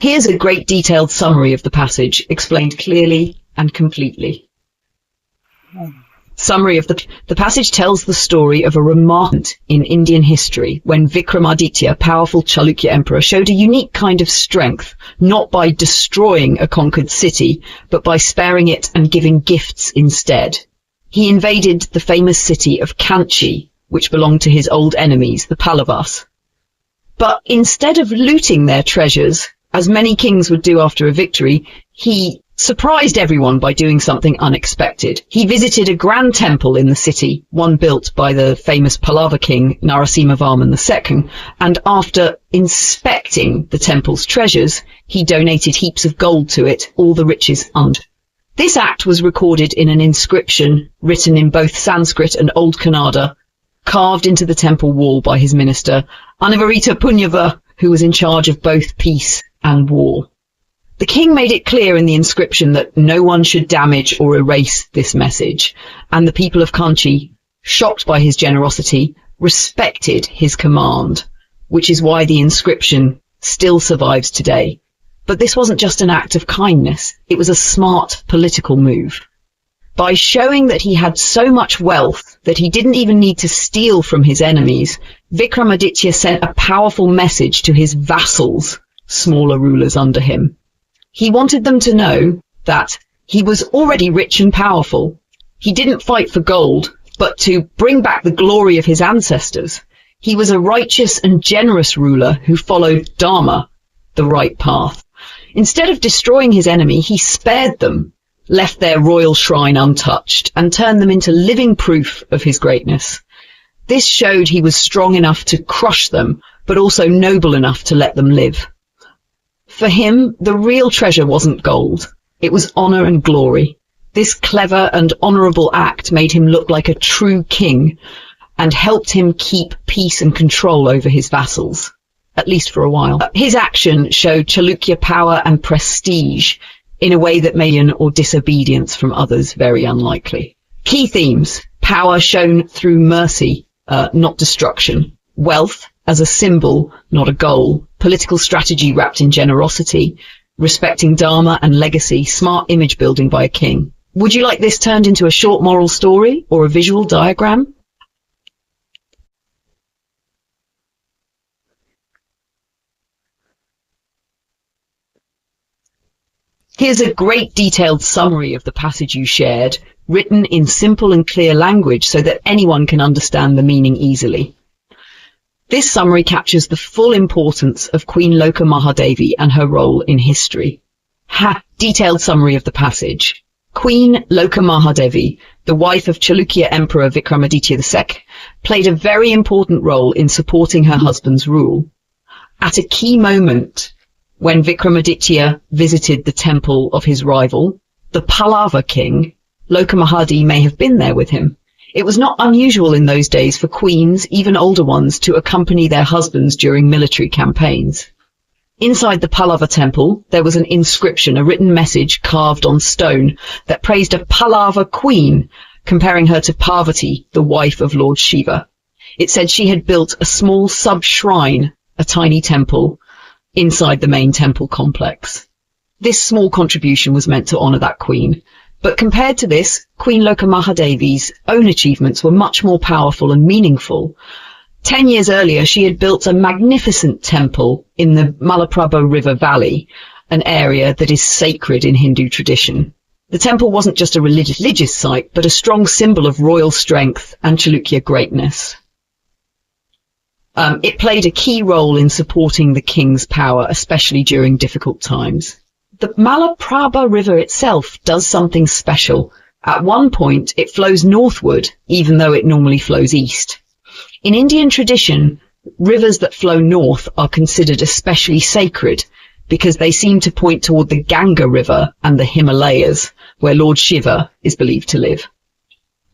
Here's a great detailed summary of the passage, explained clearly and completely. Summary of the passage tells the story of a remarkable moment in Indian history when Vikramaditya, powerful Chalukya emperor, showed a unique kind of strength, not by destroying a conquered city, but by sparing it and giving gifts instead. He invaded the famous city of Kanchi, which belonged to his old enemies, the Pallavas. But instead of looting their treasures, as many kings would do after a victory, he surprised everyone by doing something unexpected. He visited a grand temple in the city, one built by the famous Pallava king Narasimhavarman II, and after inspecting the temple's treasures, he donated heaps of gold to it, all the riches unearned. This act was recorded in an inscription written in both Sanskrit and Old Kannada, carved into the temple wall by his minister, Anivarita Punyava, who was in charge of both peace and war. The king made it clear in the inscription that no one should damage or erase this message, and the people of Kanchi, shocked by his generosity, respected his command, which is why the inscription still survives today. But this wasn't just an act of kindness, it was a smart political move. By showing that he had so much wealth that he didn't even need to steal from his enemies, Vikramaditya sent a powerful message to his vassals, smaller rulers under him. He wanted them to know that he was already rich and powerful. He didn't fight for gold, but to bring back the glory of his ancestors. He was a righteous and generous ruler who followed Dharma, the right path. Instead of destroying his enemy, he spared them, left their royal shrine untouched, and turned them into living proof of his greatness. This showed he was strong enough to crush them, but also noble enough to let them live. For him, the real treasure wasn't gold. It was honor and glory. This clever and honorable act made him look like a true king and helped him keep peace and control over his vassals, at least for a while. His action showed Chalukya power and prestige in a way that made or disobedience from others very unlikely. Key themes: power shown through mercy, not destruction. Wealth as a symbol, not a goal. Political strategy wrapped in generosity. Respecting Dharma and legacy. Smart image building by a king. Would you like this turned into a short moral story or a visual diagram? Here's a great detailed summary of the passage you shared, written in simple and clear language so that anyone can understand the meaning easily. This summary captures the full importance of Queen Loka Mahadevi and her role in history. Detailed summary of the passage. Queen Loka Mahadevi, the wife of Chalukya Emperor Vikramaditya II, played a very important role in supporting her husband's rule. At a key moment, when Vikramaditya visited the temple of his rival, the Pallava king, Loka Mahadevi may have been there with him. It was not unusual in those days for queens, even older ones, to accompany their husbands during military campaigns. Inside the Pallava temple, there was an inscription, a written message carved on stone that praised a Pallava queen, comparing her to Parvati, the wife of Lord Shiva. It said she had built a small sub-shrine, a tiny temple, inside the main temple complex. This small contribution was meant to honor that queen. But compared to this, Queen Loka Mahadevi's own achievements were much more powerful and meaningful. 10 years earlier, she had built a magnificent temple in the Malaprabha River Valley, an area that is sacred in Hindu tradition. The temple wasn't just a religious site, but a strong symbol of royal strength and Chalukya greatness. It played a key role in supporting the king's power, especially during difficult times. The Malaprabha River itself does something special. At one point, it flows northward, even though it normally flows east. In Indian tradition, rivers that flow north are considered especially sacred because they seem to point toward the Ganga River and the Himalayas, where Lord Shiva is believed to live.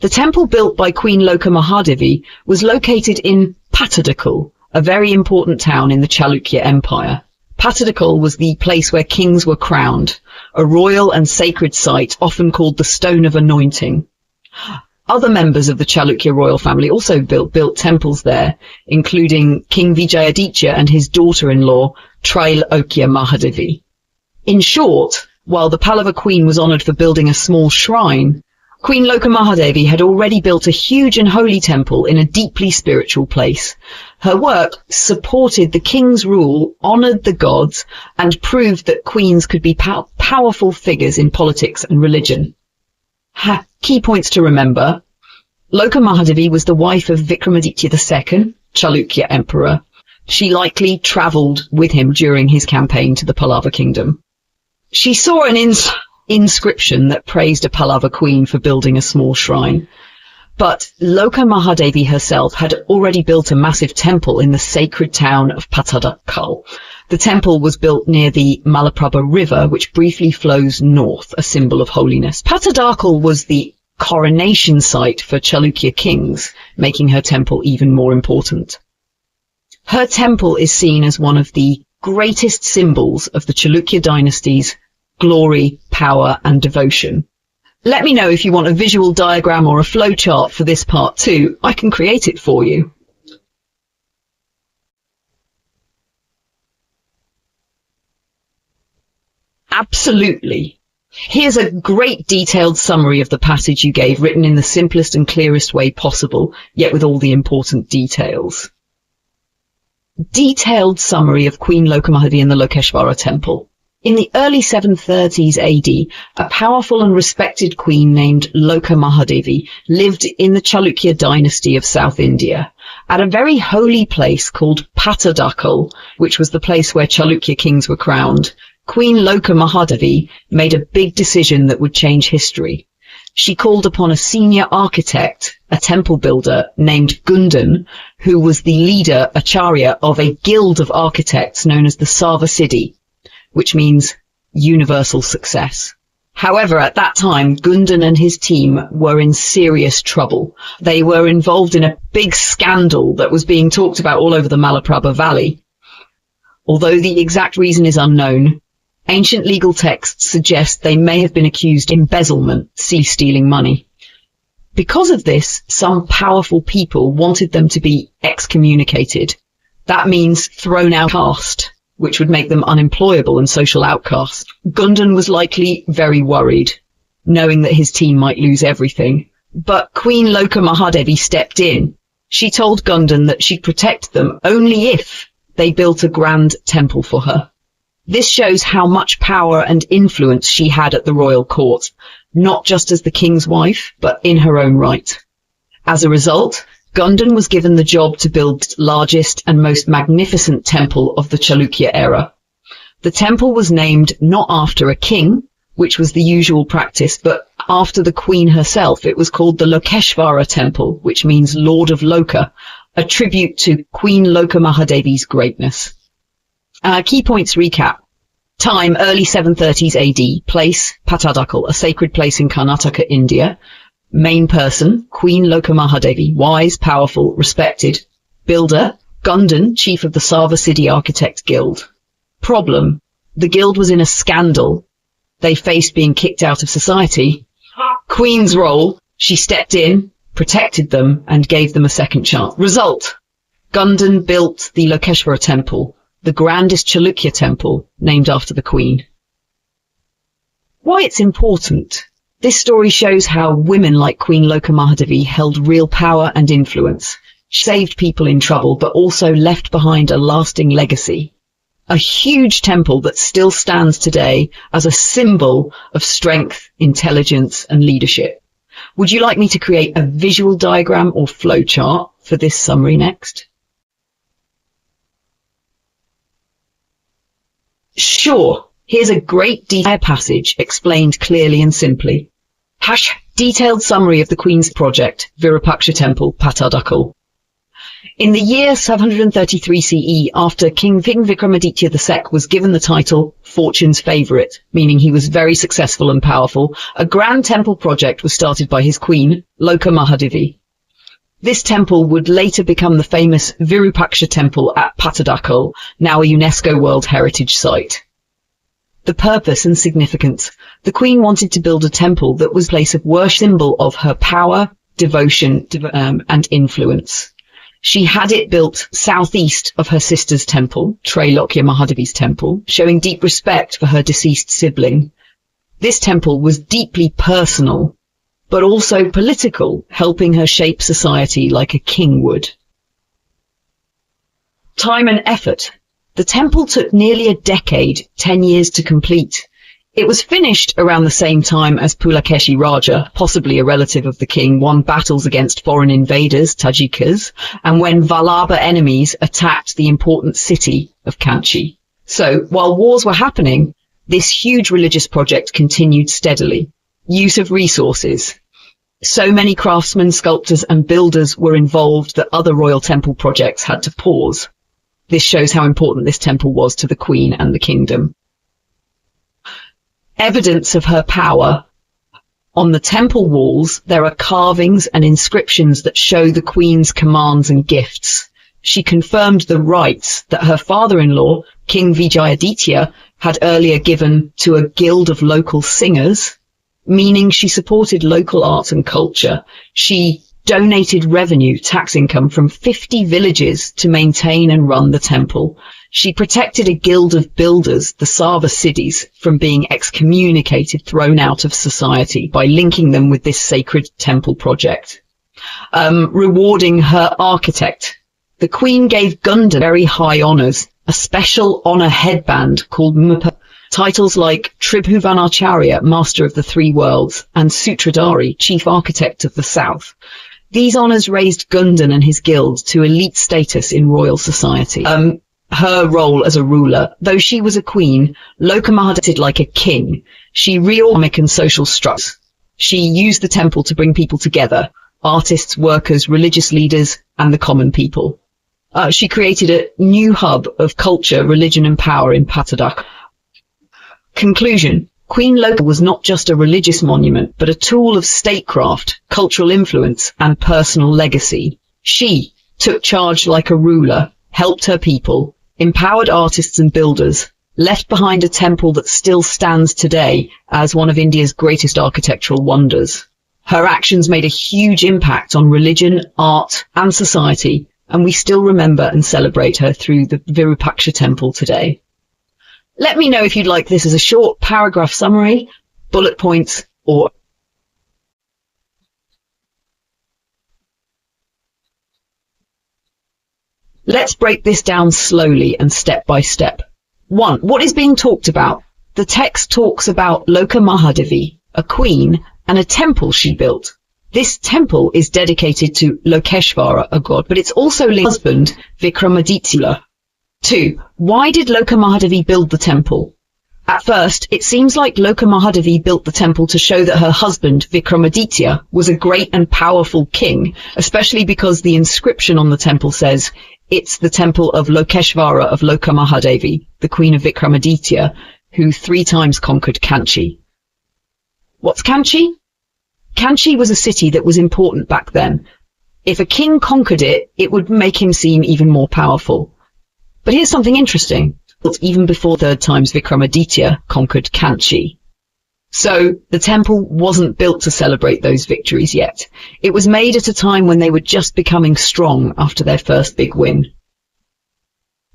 The temple built by Queen Loka Mahadevi was located in Pattadakal, a very important town in the Chalukya Empire. Pattadakal was the place where kings were crowned, a royal and sacred site often called the Stone of Anointing. Other members of the Chalukya royal family also built temples there, including King Vijayaditya and his daughter-in-law, Chalukya Mahadevi. In short, while the Pallava queen was honoured for building a small shrine, Queen Loka Mahadevi had already built a huge and holy temple in a deeply spiritual place. Her work supported the king's rule, honoured the gods, and proved that queens could be powerful figures in politics and religion. Key points to remember. Loka Mahadevi was the wife of Vikramaditya II, Chalukya emperor. She likely travelled with him during his campaign to the Pallava kingdom. She saw an inscription that praised a Pallava queen for building a small shrine. But Loka Mahadevi herself had already built a massive temple in the sacred town of Patadakal. The temple was built near the Malaprabha river, which briefly flows north, a symbol of holiness. Patadakal was the coronation site for Chalukya kings, making her temple even more important. Her temple is seen as one of the greatest symbols of the Chalukya dynasty's glory, power, and devotion. Let me know if you want a visual diagram or a flowchart for this part 2. I can create it for you. Absolutely. Here's a great detailed summary of the passage you gave, written in the simplest and clearest way possible, yet with all the important details. Detailed summary of Queen Loka Mahadevi and the Lokeshvara temple. In the early 730s AD, a powerful and respected queen named Loka Mahadevi lived in the Chalukya dynasty of South India, at a very holy place called Patadakal, which was the place where Chalukya kings were crowned. Queen Loka Mahadevi made a big decision that would change history. She called upon a senior architect, a temple builder named Gundan, who was the leader, acharya, of a guild of architects known as the Sarva Siddhi, which means universal success. However, at that time, Gundan and his team were in serious trouble. They were involved in a big scandal that was being talked about all over the Malaprabha Valley. Although the exact reason is unknown, ancient legal texts suggest they may have been accused of embezzlement, stealing money. Because of this, some powerful people wanted them to be excommunicated. That means thrown out of caste, which would make them unemployable and social outcasts. Gundan was likely very worried, knowing that his team might lose everything. But Queen Loka Mahadevi stepped in. She told Gundan that she'd protect them only if they built a grand temple for her. This shows how much power and influence she had at the royal court, not just as the king's wife, but in her own right. As a result, Gundan was given the job to build the largest and most magnificent temple of the Chalukya era. The temple was named not after a king, which was the usual practice, but after the queen herself. It was called the Lokeshvara temple, which means Lord of Loka, a tribute to Queen Loka Mahadevi's greatness. Key points recap. Time, early 730s AD. Place, Patadakal, a sacred place in Karnataka, India. Main person, Queen Loka Mahadevi, wise, powerful, respected. Builder, Gundan, chief of the Sarva Siddhi Architect Guild. Problem, the guild was in a scandal. They faced being kicked out of society. Queen's role, she stepped in, protected them, and gave them a second chance. Result, Gundan built the Lokeshvara temple, the grandest Chalukya temple, named after the queen. Why it's important. This story shows how women like Queen Loka Mahadevi held real power and influence. She saved people in trouble, but also left behind a lasting legacy. A huge temple that still stands today as a symbol of strength, intelligence, and leadership. Would you like me to create a visual diagram or flowchart for this summary next? Sure. Here's a great detailed passage explained clearly and simply. Detailed summary of the Queen's project, Virupaksha Temple, Patadakal. In the year 733 CE, after King Vikramaditya II was given the title Fortune's Favourite, meaning he was very successful and powerful, a grand temple project was started by his queen, Loka Mahadevi. This temple would later become the famous Virupaksha Temple at Patadakal, now a UNESCO World Heritage Site. The purpose and significance. The Queen wanted to build a temple that was a place of worship, symbol of her power, devotion, and influence. She had it built southeast of her sister's temple, Chalukya Mahadevi's temple, showing deep respect for her deceased sibling. This temple was deeply personal, but also political, helping her shape society like a king would. Time and effort. The temple took nearly a decade, 10 years to complete. It was finished around the same time as Pulakeshi Raja, possibly a relative of the king, won battles against foreign invaders, Tajikas, and when Vallabha enemies attacked the important city of Kanchi. So, while wars were happening, this huge religious project continued steadily. Use of resources. So many craftsmen, sculptors and builders were involved that other royal temple projects had to pause. This shows how important this temple was to the queen and the kingdom. Evidence of her power. On the temple walls, there are carvings and inscriptions that show the queen's commands and gifts. She confirmed the rights that her father-in-law, King Vijayaditya, had earlier given to a guild of local singers, meaning she supported local art and culture. She donated revenue, tax income from 50 villages to maintain and run the temple. She protected a guild of builders, the Sava Siddhis, from being excommunicated, thrown out of society by linking them with this sacred temple project. Rewarding her architect. The queen gave Gundan very high honours, a special honour headband called Mupa, titles like Tribhuvanacharya, Master of the Three Worlds, and Sutradhari, Chief Architect of the South. These honours raised Gundan and his guild to elite status in royal society. Her role as a ruler. Though she was a queen, Lokamahadeva acted like a king. She reorganized and social structures. She used the temple to bring people together, artists, workers, religious leaders, and the common people. She created a new hub of culture, religion and power in Patadak. Conclusion. Queen Loka was not just a religious monument, but a tool of statecraft, cultural influence, and personal legacy. She took charge like a ruler, helped her people, empowered artists and builders, left behind a temple that still stands today as one of India's greatest architectural wonders. Her actions made a huge impact on religion, art, and society, and we still remember and celebrate her through the Virupaksha temple today. Let me know if you'd like this as a short paragraph summary, bullet points, or... Let's break this down slowly and step by step. 1. What is being talked about? The text talks about Loka Mahadevi, a queen, and a temple she built. This temple is dedicated to Lokeshvara, a god, but it's also linked to her husband, Vikramaditya. 2. Why did Loka Mahadevi build the temple? At first, it seems like Loka Mahadevi built the temple to show that her husband, Vikramaditya, was a great and powerful king, especially because the inscription on the temple says, "It's the temple of Lokeshvara of Loka Mahadevi, the queen of Vikramaditya, who 3 times conquered Kanchi." What's Kanchi? Kanchi was a city that was important back then. If a king conquered it, it would make him seem even more powerful. But here's something interesting. Even before 3 times Vikramaditya conquered Kanchi. So, the temple wasn't built to celebrate those victories yet. It was made at a time when they were just becoming strong after their first big win.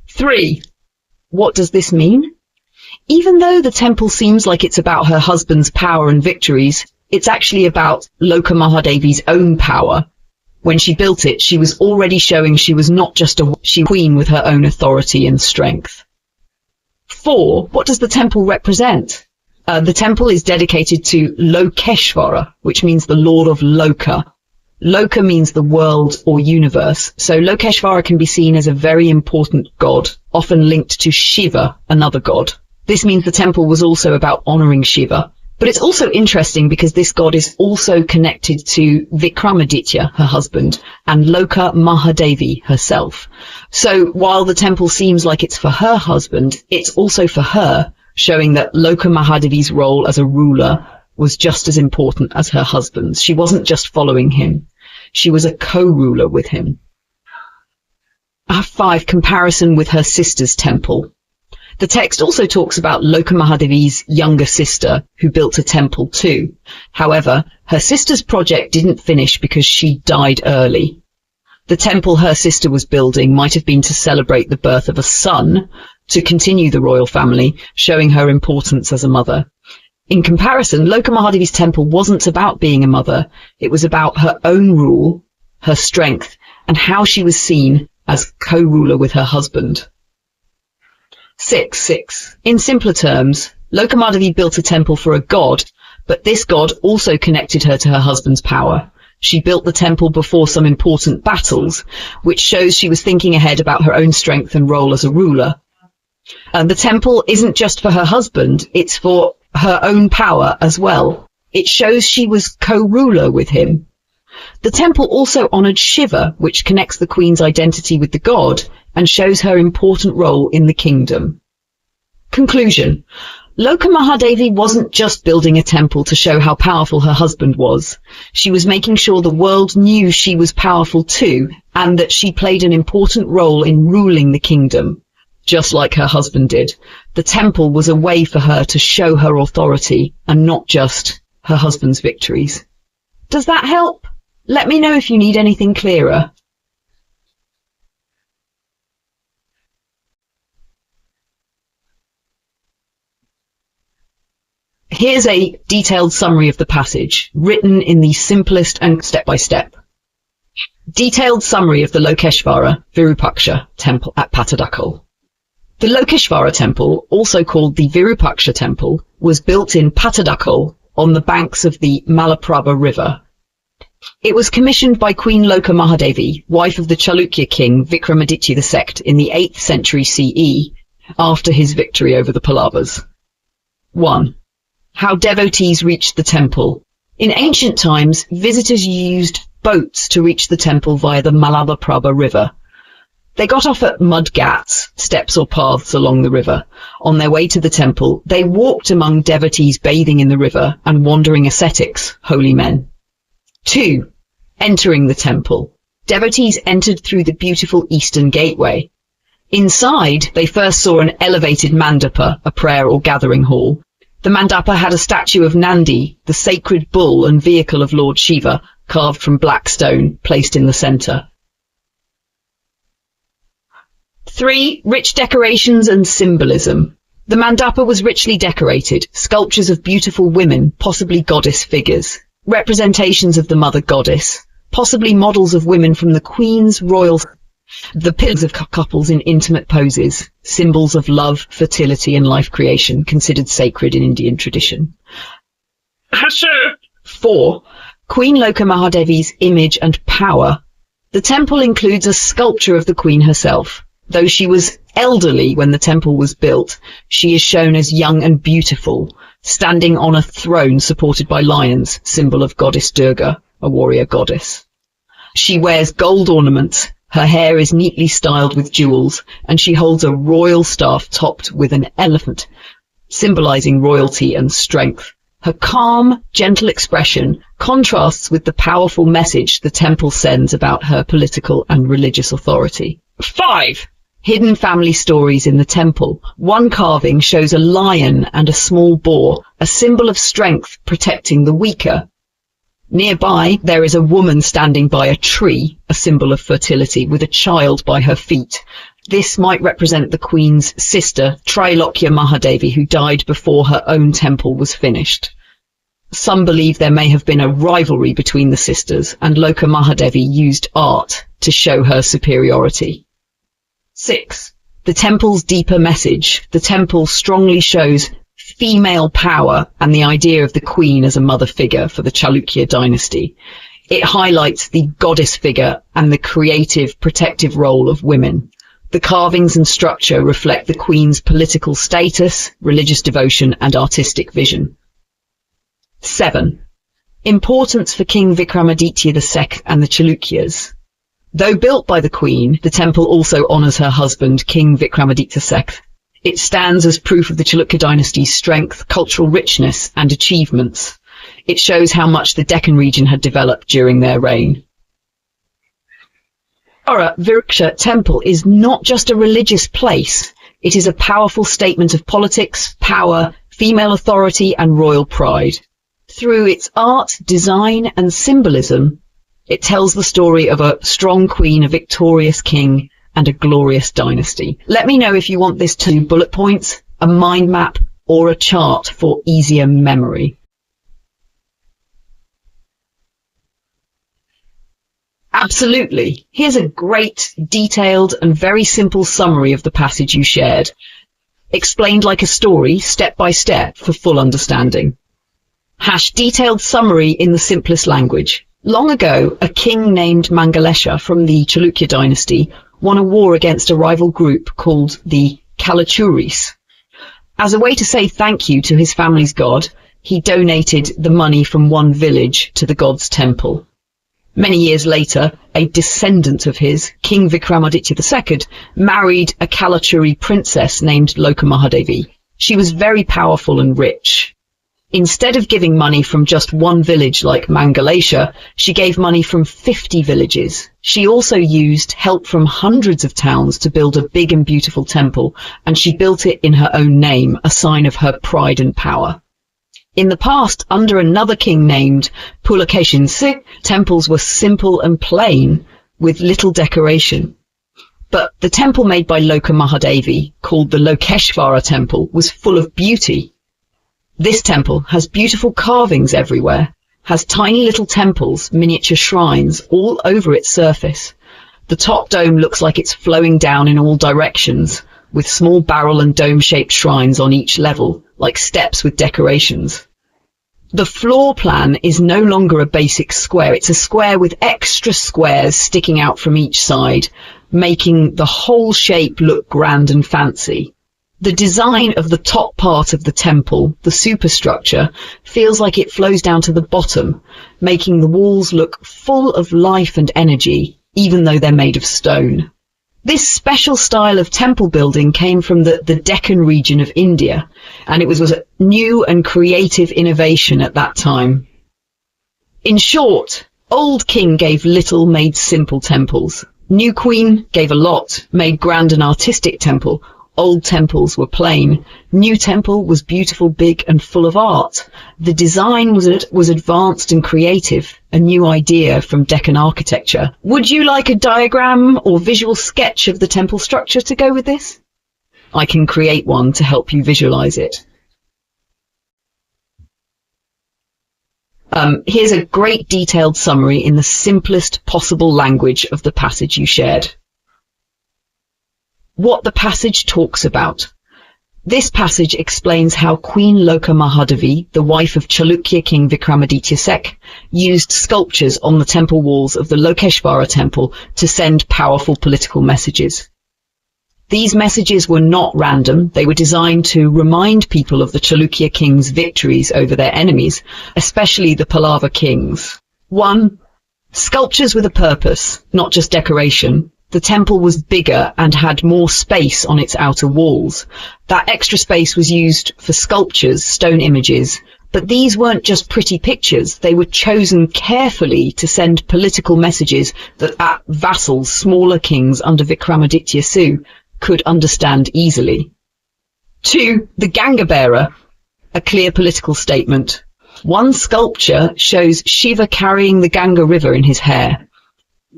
3. What does this mean? Even though the temple seems like it's about her husband's power and victories, it's actually about Loka Mahadevi's own power. When she built it, she was already showing she was not just a queen with her own authority and strength. 4. What does the temple represent? The temple is dedicated to Lokeshvara, which means the Lord of Loka. Loka means the world or universe, so Lokeshvara can be seen as a very important god, often linked to Shiva, another god. This means the temple was also about honoring Shiva. But it's also interesting because this god is also connected to Vikramaditya, her husband, and Loka Mahadevi herself. So while the temple seems like it's for her husband, it's also for her, showing that Loka Mahadevi's role as a ruler was just as important as her husband's. She wasn't just following him. She was a co-ruler with him. 5. Comparison with her sister's temple. The text also talks about Loka Mahadevi's younger sister, who built a temple too. However, her sister's project didn't finish because she died early. The temple her sister was building might have been to celebrate the birth of a son, to continue the royal family, showing her importance as a mother. In comparison, Lokamahadevi's temple wasn't about being a mother. It was about her own rule, her strength, and how she was seen as co-ruler with her husband. 6. In simpler terms, Lokamahadevi built a temple for a god, but this god also connected her to her husband's power. She built the temple before some important battles, which shows she was thinking ahead about her own strength and role as a ruler. And the temple isn't just for her husband, it's for her own power as well. It shows she was co-ruler with him. The temple also honored Shiva, which connects the queen's identity with the god and shows her important role in the kingdom. Conclusion. Lokamahadevi wasn't just building a temple to show how powerful her husband was. She was making sure the world knew she was powerful too, and that she played an important role in ruling the kingdom. Just like her husband did, the temple was a way for her to show her authority and not just her husband's victories. Does that help? Let me know if you need anything clearer. Here's a detailed summary of the passage, written in the simplest and step-by-step. Detailed summary of the Lokeshvara Virupaksha temple at Patadakal. The Lokeshvara temple, also called the Virupaksha temple, was built in Patadakal on the banks of the Malaprabha river. It was commissioned by Queen Lokamahadevi, wife of the Chalukya king Vikramaditya II in the 8th century CE, after his victory over the Pallavas. 1. How devotees reached the temple. In ancient times, visitors used boats to reach the temple via the Malaprabha river. They got off at mud ghats, steps or paths along the river. On their way to the temple, they walked among devotees bathing in the river and wandering ascetics, holy men. 2. Entering the temple. Devotees entered through the beautiful eastern gateway. Inside, they first saw an elevated mandapa, a prayer or gathering hall. The mandapa had a statue of Nandi, the sacred bull and vehicle of Lord Shiva, carved from black stone, placed in the center. 3. Rich decorations and symbolism. The mandapa was richly decorated, sculptures of beautiful women, possibly goddess figures, representations of the mother goddess, possibly models of women from the queen's royal. The pillars of couples in intimate poses, symbols of love, fertility and life creation, considered sacred in Indian tradition. 4. Queen Lokamahadevi's image and power. The temple includes a sculpture of the queen herself. Though she was elderly when the temple was built, she is shown as young and beautiful, standing on a throne supported by lions, symbol of goddess Durga, a warrior goddess. She wears gold ornaments. Her hair is neatly styled with jewels, and she holds a royal staff topped with an elephant, symbolizing royalty and strength. Her calm, gentle expression contrasts with the powerful message the temple sends about her political and religious authority. 5. Hidden family stories in the temple. One carving shows a lion and a small boar, a symbol of strength protecting the weaker. Nearby, there is a woman standing by a tree, a symbol of fertility, with a child by her feet. This might represent the queen's sister, Chalukya Mahadevi, who died before her own temple was finished. Some believe there may have been a rivalry between the sisters, and Lokamahadevi used art to show her superiority. 6. The temple's deeper message. The temple strongly shows female power and the idea of the queen as a mother figure for the Chalukya dynasty. It highlights the goddess figure and the creative, protective role of women. The carvings and structure reflect the queen's political status, religious devotion, and artistic vision. 7. Importance for King Vikramaditya II and the Chalukyas. Though built by the queen, the temple also honors her husband, King Vikramaditya II. It stands as proof of the Chalukya dynasty's strength, cultural richness, and achievements. It shows how much the Deccan region had developed during their reign. Virupaksha temple is not just a religious place. It is a powerful statement of politics, power, female authority, and royal pride. Through its art, design, and symbolism, It tells the story of a strong queen, a victorious king, and a glorious dynasty. Let me know if you want this to bullet points, a mind map, or a chart for easier memory. Absolutely. Here's a great, detailed, and very simple summary of the passage you shared, explained like a story, step by step, for full understanding. Detailed summary in the simplest language. Long ago, a king named Mangalesha from the Chalukya dynasty won a war against a rival group called the Kalachuris. As a way to say thank you to his family's god, he donated the money from one village to the god's temple. Many years later, a descendant of his, King Vikramaditya II, married a Kalachuri princess named Lokamahadevi. She was very powerful and rich. Instead of giving money from just one village like Mangalesha, she gave money from 50 villages. She also used help from hundreds of towns to build a big and beautiful temple, and she built it in her own name, a sign of her pride and power. In the past, under another king named Pulakeshin Singh, temples were simple and plain, with little decoration. But the temple made by Lokamahadevi, called the Lokeshvara temple, was full of beauty. This temple has beautiful carvings everywhere, has tiny little temples, miniature shrines, all over its surface. The top dome looks like it's flowing down in all directions, with small barrel and dome-shaped shrines on each level, like steps with decorations. The floor plan is no longer a basic square, it's a square with extra squares sticking out from each side, making the whole shape look grand and fancy. The design of the top part of the temple, the superstructure, feels like it flows down to the bottom, making the walls look full of life and energy, even though they're made of stone. This special style of temple building came from the Deccan region of India, and it was a new and creative innovation at that time. In short, old king gave little, made simple temples. New queen gave a lot, made grand and artistic temple. Old temples were plain. New temple was beautiful, big, and full of art. The design was advanced and creative, a new idea from Deccan architecture. Would you like a diagram or visual sketch of the temple structure to go with this? I can create one to help you visualize it. Here's a great detailed summary in the simplest possible language of the passage you shared. What the passage talks about. This passage explains how Queen Lokamahadevi, the wife of Chalukya king Vikramaditya II, used sculptures on the temple walls of the Lokeshvara temple to send powerful political messages. These messages were not random, they were designed to remind people of the Chalukya king's victories over their enemies, especially the Pallava kings. 1. Sculptures with a purpose, not just decoration. The temple was bigger and had more space on its outer walls. That extra space was used for sculptures, stone images, but these weren't just pretty pictures. They were chosen carefully to send political messages that vassals, smaller kings under Vikramaditya II, could understand easily. 2. The Ganga bearer, a clear political statement. One sculpture shows Shiva carrying the Ganga river in his hair.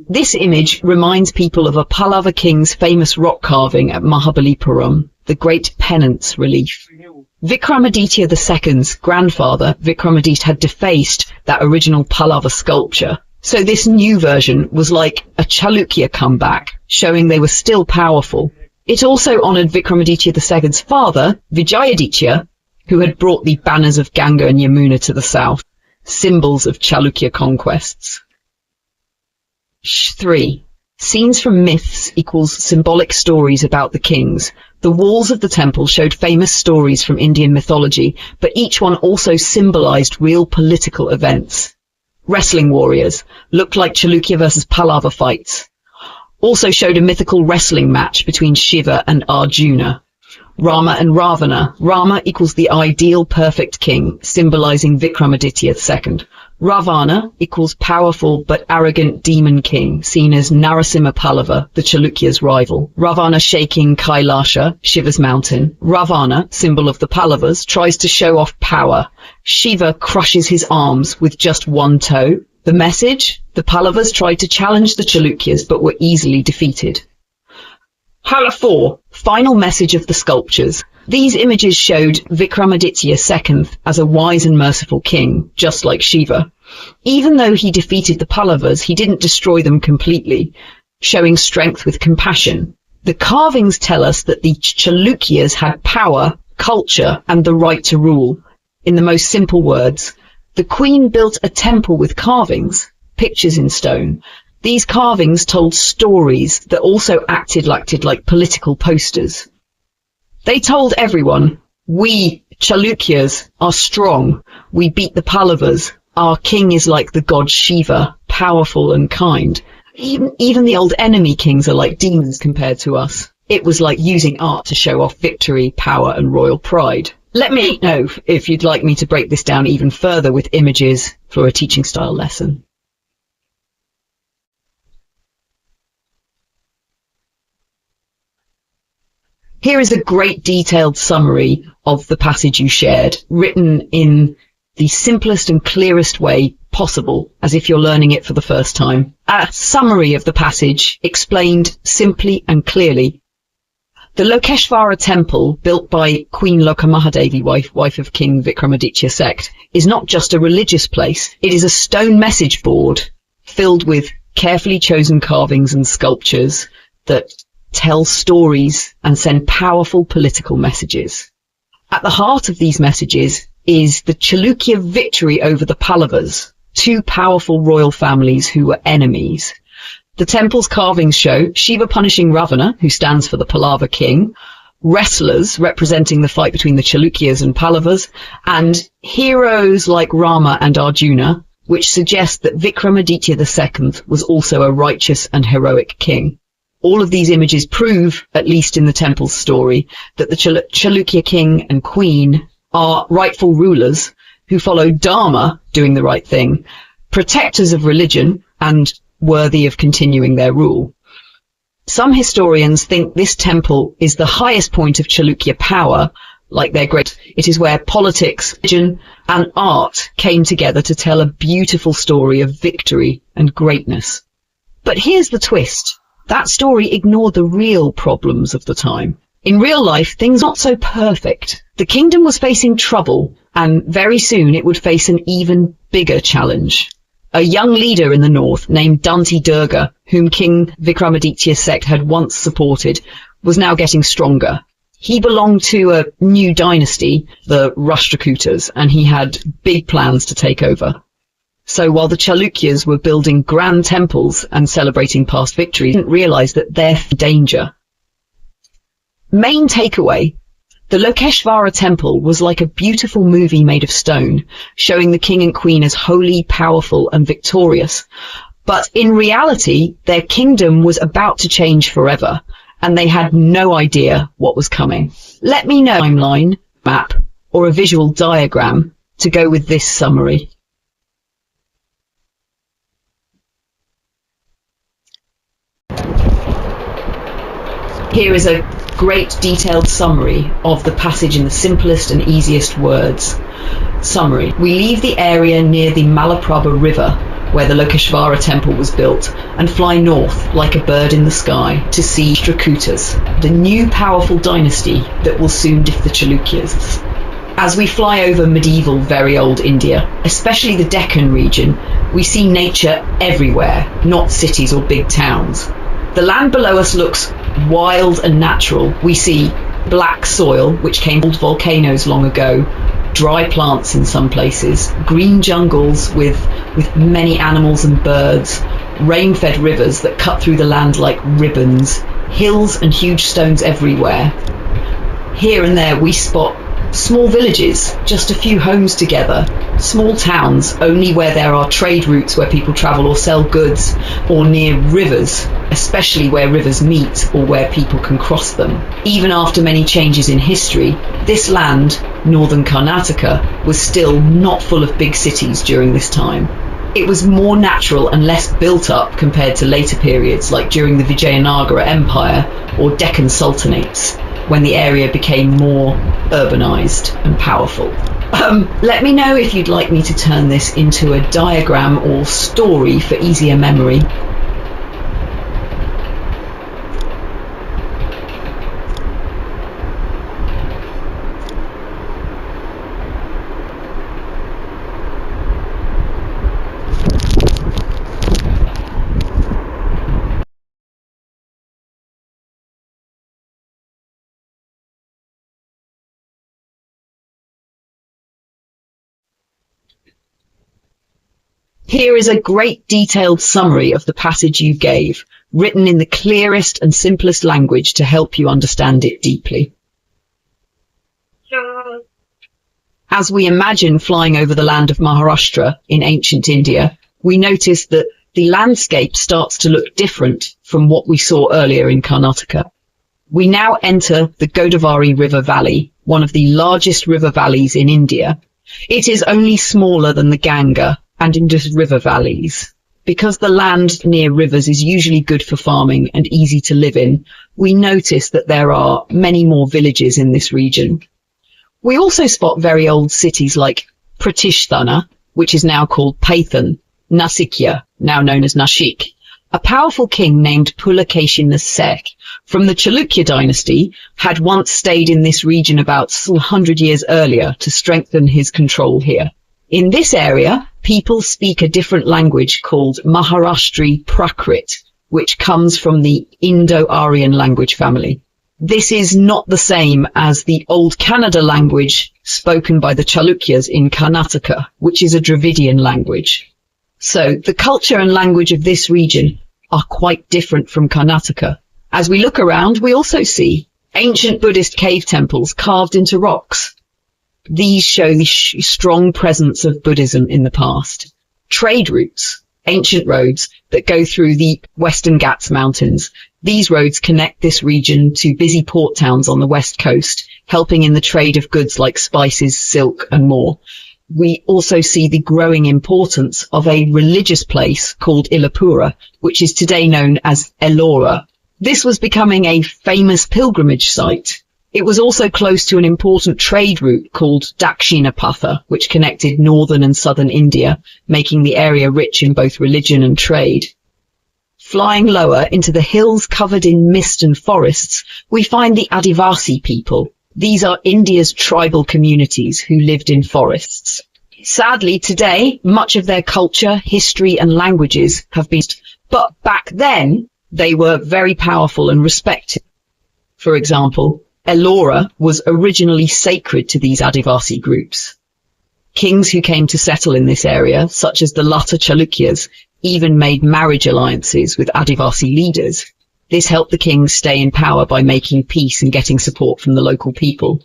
This image reminds people of a Pallava king's famous rock carving at Mahabalipuram, the Great Penance relief. Vikramaditya II's grandfather, Vikramaditya, had defaced that original Pallava sculpture, so this new version was like a Chalukya comeback, showing they were still powerful. It also honoured Vikramaditya II's father, Vijayaditya, who had brought the banners of Ganga and Yamuna to the south, symbols of Chalukya conquests. 3. Scenes from myths equals symbolic stories about the kings. The walls of the temple showed famous stories from Indian mythology, but each one also symbolized real political events. Wrestling warriors looked like Chalukya versus Pallava fights. Also showed a mythical wrestling match between Shiva and Arjuna. Rama and Ravana. Rama equals the ideal perfect king, symbolizing Vikramaditya II. Ravana equals powerful but arrogant demon king, seen as Narasimha Pallava, the Chalukya's rival. Ravana shaking Kailasha, Shiva's mountain. Ravana, symbol of the Pallavas, tries to show off power. Shiva crushes his arms with just one toe. The message? The Pallavas tried to challenge the Chalukyas but were easily defeated. Hala 4. Final message of the sculptures. These images showed Vikramaditya II as a wise and merciful king, just like Shiva. Even though he defeated the Pallavas, he didn't destroy them completely, showing strength with compassion. The carvings tell us that the Chalukyas had power, culture, and the right to rule. In the most simple words, the queen built a temple with carvings, pictures in stone. These carvings told stories that also acted like political posters. They told everyone, we Chalukyas are strong, we beat the Pallavas, our king is like the god Shiva, powerful and kind. Even the old enemy kings are like demons compared to us. It was like using art to show off victory, power and royal pride. Let me know if you'd like me to break this down even further with images for a teaching style lesson. Here is a great detailed summary of the passage you shared, written in the simplest and clearest way possible, as if you're learning it for the first time. A summary of the passage, explained simply and clearly. The Lokeshvara temple, built by Queen Lokamahadevi, wife of King Vikramaditya II, is not just a religious place. It is a stone message board filled with carefully chosen carvings and sculptures that tell stories and send powerful political messages. At the heart of these messages is the Chalukya victory over the Pallavas, two powerful royal families who were enemies. The temple's carvings show Shiva punishing Ravana, who stands for the Pallava king, wrestlers representing the fight between the Chalukyas and Pallavas, and heroes like Rama and Arjuna, which suggest that Vikramaditya II was also a righteous and heroic king. All of these images prove, at least in the temple's story, that the Chalukya king and queen are rightful rulers who follow Dharma, doing the right thing, protectors of religion, and worthy of continuing their rule. Some historians think this temple is the highest point of Chalukya power, like their great. It is where politics, religion, and art came together to tell a beautiful story of victory and greatness. But here's the twist. That story ignored the real problems of the time. In real life, things were not so perfect. The kingdom was facing trouble, and very soon it would face an even bigger challenge. A young leader in the north named Danti Durga, whom King Vikramaditya II had once supported, was now getting stronger. He belonged to a new dynasty, the Rastrakutas, and he had big plans to take over. So while the Chalukyas were building grand temples and celebrating past victories, they didn't realize that they're in danger. Main takeaway: the Lokeshvara temple was like a beautiful movie made of stone, showing the king and queen as holy, powerful, and victorious. But in reality, their kingdom was about to change forever, and they had no idea what was coming. Let me know a timeline, map, or a visual diagram to go with this summary. Here is a great detailed summary of the passage in the simplest and easiest words. Summary. We leave the area near the Malaprabha River, where the Lokeshvara temple was built, and fly north like a bird in the sky to see Rastrakutas, the new powerful dynasty that will soon defeat the Chalukyas. As we fly over medieval, very old India, especially the Deccan region, we see nature everywhere, not cities or big towns. The land below us looks wild and natural. We see black soil, which came from old volcanoes long ago, dry plants in some places, green jungles with many animals and birds, rain-fed rivers that cut through the land like ribbons, hills and huge stones everywhere. Here and there we spot small villages, just a few homes together, small towns only where there are trade routes where people travel or sell goods, or near rivers, especially where rivers meet or where people can cross them. Even after many changes in history, this land, northern Karnataka, was still not full of big cities during this time. It was more natural and less built up compared to later periods like during the Vijayanagara Empire or Deccan Sultanates, when the area became more urbanized and powerful. Let me know if you'd like me to turn this into a diagram or story for easier memory. Here is a great detailed summary of the passage you gave, written in the clearest and simplest language to help you understand it deeply. As we imagine flying over the land of Maharashtra in ancient India, we notice that the landscape starts to look different from what we saw earlier in Karnataka. We now enter the Godavari River Valley, one of the largest river valleys in India. It is only smaller than the Ganga and Indus river valleys. Because the land near rivers is usually good for farming and easy to live in, we notice that there are many more villages in this region. We also spot very old cities like Pratishtana, which is now called Paithan, Nasikya, now known as Nashik. A powerful king named Pulakeshin II from the Chalukya dynasty had once stayed in this region about 100 years earlier to strengthen his control here. In this area, people speak a different language called Maharashtri Prakrit, which comes from the Indo-Aryan language family. This is not the same as the Old Kannada language spoken by the Chalukyas in Karnataka, which is a Dravidian language. So the culture and language of this region are quite different from Karnataka. As we look around, we also see ancient Buddhist cave temples carved into rocks. These show the strong presence of Buddhism in the past. Trade routes, ancient roads that go through the Western Ghats Mountains. These roads connect this region to busy port towns on the west coast, helping in the trade of goods like spices, silk, and more. We also see the growing importance of a religious place called Illapura, which is today known as Ellora. This was becoming a famous pilgrimage site. It was also close to an important trade route called Dakshinapatha, which connected northern and southern India, making the area rich in both religion and trade. Flying lower into the hills covered in mist and forests, we find the Adivasi people. These are India's tribal communities who lived in forests. Sadly, today, much of their culture, history and languages have been lost, but back then, they were very powerful and respected. For example, Ellora was originally sacred to these Adivasi groups. Kings who came to settle in this area, such as the Lata Chalukyas, even made marriage alliances with Adivasi leaders. This helped the kings stay in power by making peace and getting support from the local people.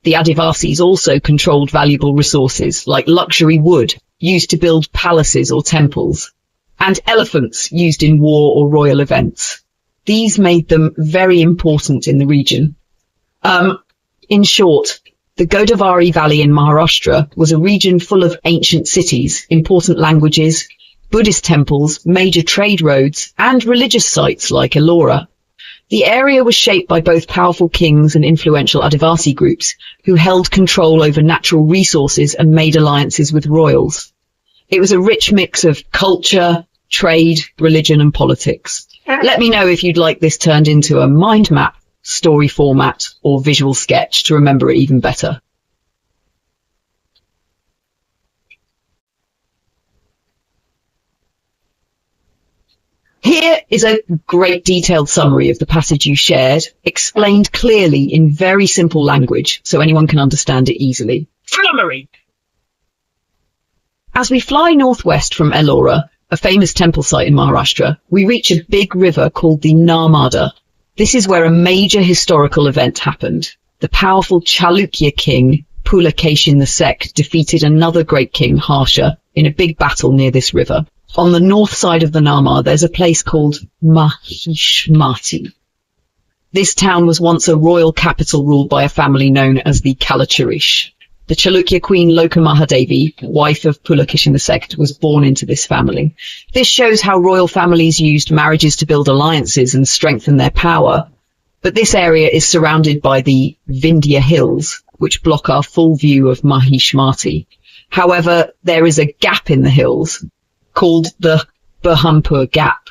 The Adivasis also controlled valuable resources like luxury wood used to build palaces or temples, and elephants used in war or royal events. These made them very important in the region. In short, the Godavari Valley in Maharashtra was a region full of ancient cities, important languages, Buddhist temples, major trade roads, and religious sites like Ellora. The area was shaped by both powerful kings and influential Adivasi groups who held control over natural resources and made alliances with royals. It was a rich mix of culture, trade, religion, and politics. Let me know if you'd like this turned into a mind map, story format, or visual sketch to remember it even better. Here is a great detailed summary of the passage you shared, explained clearly in very simple language so anyone can understand it easily. Summary. As we fly northwest from Ellora, a famous temple site in Maharashtra, we reach a big river called the Narmada. This is where a major historical event happened. The powerful Chalukya king, Pulakeshin II, defeated another great king, Harsha, in a big battle near this river. On the north side of the Narmada, there's a place called Mahishmati. This town was once a royal capital ruled by a family known as the Kalacharish. The Chalukya queen Lokamahadevi, wife of Pulakeshin II, was born into this family. This shows how royal families used marriages to build alliances and strengthen their power. But this area is surrounded by the Vindhya Hills, which block our full view of Mahishmati. However, there is a gap in the hills called the Berhampur Gap.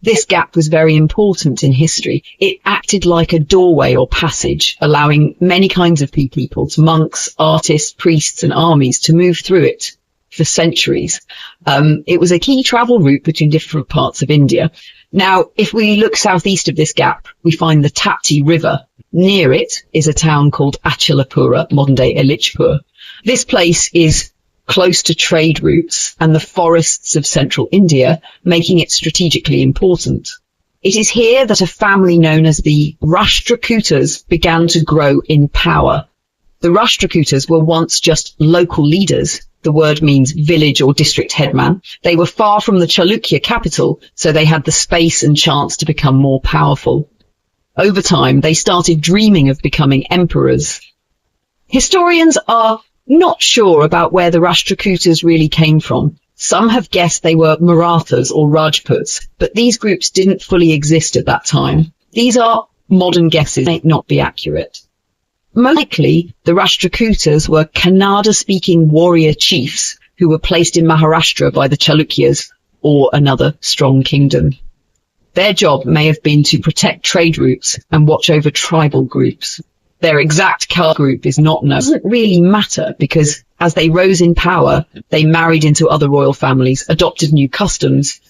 This gap was very important in history. It acted like a doorway or passage, allowing many kinds of people, monks, artists, priests and armies to move through it for centuries. It was a key travel route between different parts of India. Now, if we look southeast of this gap, we find the Tapti River. Near it is a town called Chalukya, modern-day Elichpur. This place is close to trade routes and the forests of central India, making it strategically important. It is here that a family known as the Rastrakutas began to grow in power. The Rastrakutas were once just local leaders. The word means village or district headman. They were far from the Chalukya capital, so they had the space and chance to become more powerful. Over time, they started dreaming of becoming emperors. Historians are not sure about where the Rastrakutas really came from. Some have guessed they were Marathas or Rajputs, but these groups didn't fully exist at that time. These are modern guesses, may not be accurate. Most likely, the Rastrakutas were Kannada-speaking warrior chiefs who were placed in Maharashtra by the Chalukyas or another strong kingdom. Their job may have been to protect trade routes and watch over tribal groups. Their exact caste group is not known. It doesn't really matter because as they rose in power, they married into other royal families, adopted new customs,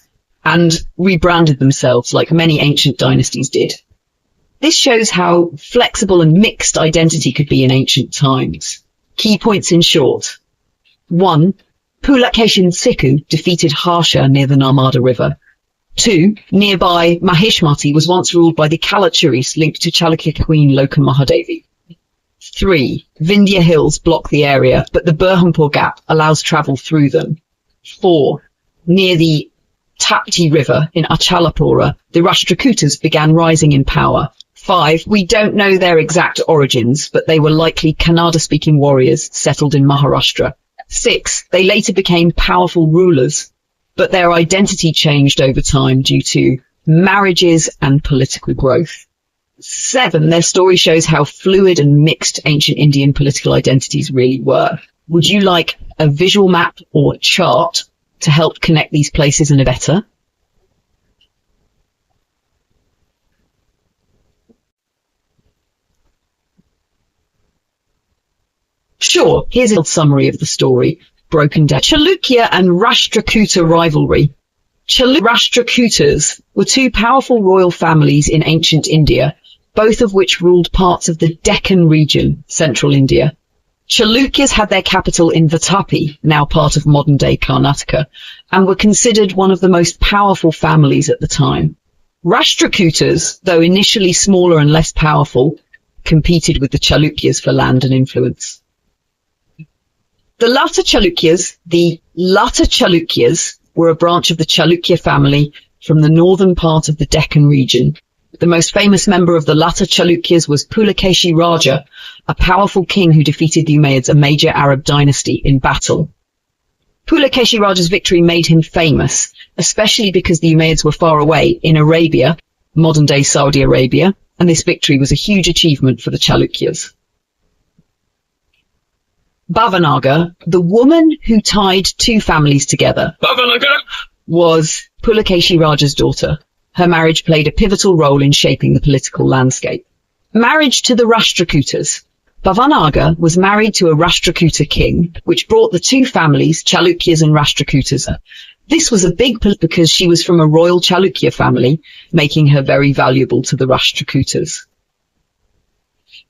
and rebranded themselves like many ancient dynasties did. This shows how flexible and mixed identity could be in ancient times. Key points in short. 1. Pulakeshin Sikhu defeated Harsha near the Narmada River. 2. Nearby Mahishmati was once ruled by the Kalachuris linked to Chalukya queen Lokamahadevi. 3. Vindhya hills block the area, but the Berhampur Gap allows travel through them. 4. Near the Tapti River in Achalapura, the Rastrakutas began rising in power. 5. We don't know their exact origins, but they were likely Kannada-speaking warriors settled in Maharashtra. 6. They later became powerful rulers, but their identity changed over time due to marriages and political growth. 7. Their story shows how fluid and mixed ancient Indian political identities really were. Would you like a visual map or chart to help connect these places in a better? Sure, here's a summary of the story, broken down. Chalukya and Rastrakuta rivalry. Rastrakutas were two powerful royal families in ancient India, both of which ruled parts of the Deccan region, central India. Chalukyas had their capital in Vatapi, now part of modern-day Karnataka, and were considered one of the most powerful families at the time. Rastrakutas, though initially smaller and less powerful, competed with the Chalukyas for land and influence. The latter Chalukyas were a branch of the Chalukya family from the northern part of the Deccan region. The most famous member of the latter Chalukyas was Pulakeshi Raja, a powerful king who defeated the Umayyads, a major Arab dynasty, in battle. Pulakeshi Raja's victory made him famous, especially because the Umayyads were far away in Arabia, modern-day Saudi Arabia, and this victory was a huge achievement for the Chalukyas. Bhavanaga, the woman who tied two families together, was Pulakeshi Raja's daughter. Her marriage played a pivotal role in shaping the political landscape. Marriage to the Rastrakutas. Bhavanaga was married to a Rastrakuta king, which brought the two families, Chalukyas and Rastrakutas. This was a big because she was from a royal Chalukya family, making her very valuable to the Rastrakutas.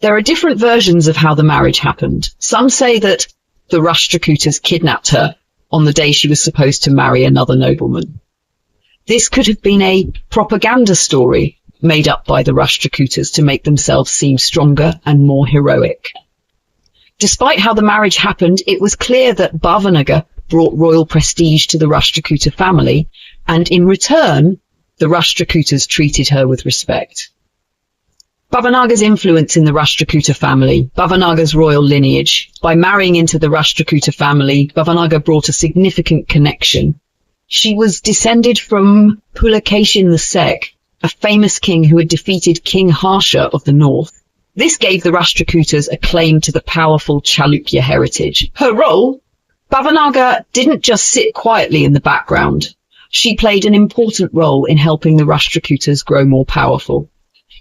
There are different versions of how the marriage happened. Some say that the Rastrakutas kidnapped her on the day she was supposed to marry another nobleman. This could have been a propaganda story made up by the Rastrakutas to make themselves seem stronger and more heroic. Despite how the marriage happened, it was clear that Bhavanaga brought royal prestige to the Rastrakuta family, and in return, the Rastrakutas treated her with respect. Bhavanaga's influence in the Rastrakuta family, Bhavanaga's royal lineage. By marrying into the Rastrakuta family, Bhavanaga brought a significant connection. She was descended from Pulakeshin II, a famous king who had defeated King Harsha of the north. This gave the Rastrakutas a claim to the powerful Chalukya heritage. Her role? Bhavanaga didn't just sit quietly in the background. She played an important role in helping the Rastrakutas grow more powerful.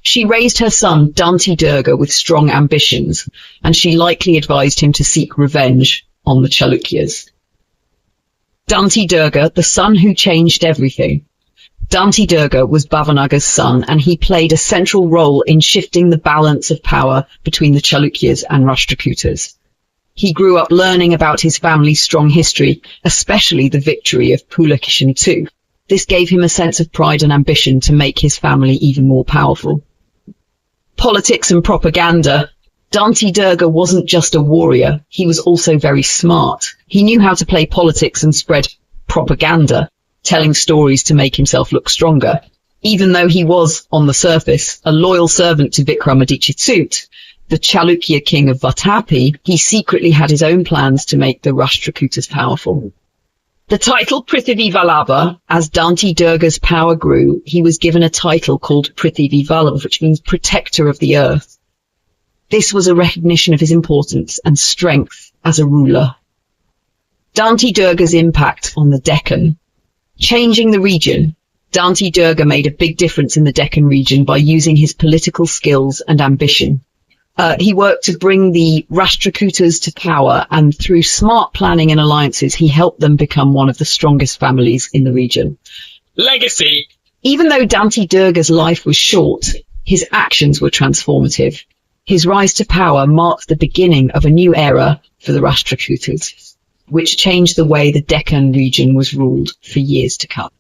She raised her son, Danti Durga, with strong ambitions, and she likely advised him to seek revenge on the Chalukyas. Danti Durga, the son who changed everything. Danti Durga was Bhavanaga's son, and he played a central role in shifting the balance of power between the Chalukyas and Rastrakutas. He grew up learning about his family's strong history, especially the victory of Pulakeshin II. This gave him a sense of pride and ambition to make his family even more powerful. Politics and propaganda. Danti Durga wasn't just a warrior, he was also very smart. He knew how to play politics and spread propaganda, telling stories to make himself look stronger. Even though he was, on the surface, a loyal servant to Vikramaditya II, the Chalukya king of Vatapi, he secretly had his own plans to make the Rastrakutas powerful. The title Prithvi Vallabha, as Danti Durga's power grew, he was given a title called Prithvi Vallabha, which means protector of the earth. This was a recognition of his importance and strength as a ruler. Danti Durga's impact on the Deccan. Changing the region, Danti Durga made a big difference in the Deccan region by using his political skills and ambition. He worked to bring the Rastrakutas to power, and through smart planning and alliances, he helped them become one of the strongest families in the region. Legacy. Even though Danti Durga's life was short, his actions were transformative. His rise to power marked the beginning of a new era for the Rastrakutas, which changed the way the Deccan region was ruled for years to come.